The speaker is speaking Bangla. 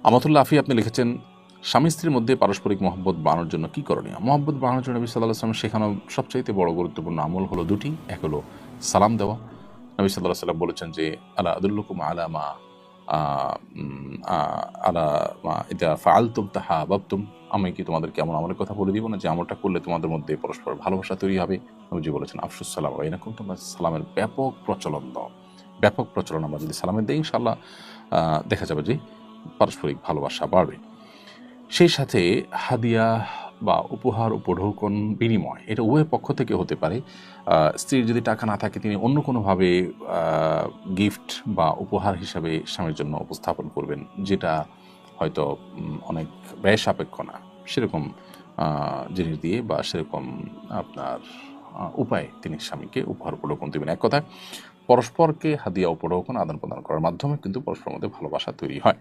আমাতুল্লাহ আফি আপনি লিখেছেন, স্বামী স্ত্রীর মধ্যে পারস্পরিক মহব্বত বাড়ানোর জন্য কী করণীয়? মহব্বত বাড়ানোর জন্য নবী সাল্লাল্লাহু আলাইহি ওয়াসাল্লাম শেখানো সবচাইতে বড় গুরুত্বপূর্ণ আমল হলো দুটি। এক হলো সালাম দেওয়া। নবী সাল্লাল্লাহু আলাইহি ওয়াসাল্লাম বলেছেন যে, আলা আদুল্লুকুম আলা মা আলা মা ইদা ফাআলতুম তাহাবাবতুম, আমি কি তোমাদেরকে এমন আমলের কথা বলে দিব না যে আমলটা করলে তোমাদের মধ্যে পরস্পর ভালোবাসা তৈরি হবে? নবীজি বলেছেন, আফশুস সালাম বাইনাকুম, তোমরা সালামের ব্যাপক প্রচলন দাও। ব্যাপক প্রচলন আমরা যদি সালামের দেই, ইনশাআল্লাহ দেখা যাবে যে পারস্পরিক ভালোবাসা বাড়বে। সেই সাথে হাদিয়া বা উপহার উপঢৌকন বিনিময়, এটা উভয় পক্ষ থেকে হতে পারে। স্ত্রীর যদি টাকা না থাকে, তিনি অন্য কোনোভাবে গিফট বা উপহার হিসাবে স্বামীর জন্য উপস্থাপন করবেন, যেটা হয়তো অনেক ব্যয় সাপেক্ষ না, সেরকম জিনিস দিয়ে বা সেরকম আপনার উপায়ে তিনি স্বামীকে উপহার উপঢৌকন দেবেন। এক কথায় পরস্পরকে হাদিয়া উপঢৌকন আদান প্রদান করার মাধ্যমে কিন্তু পরস্পরের মধ্যে ভালোবাসা তৈরি হয়।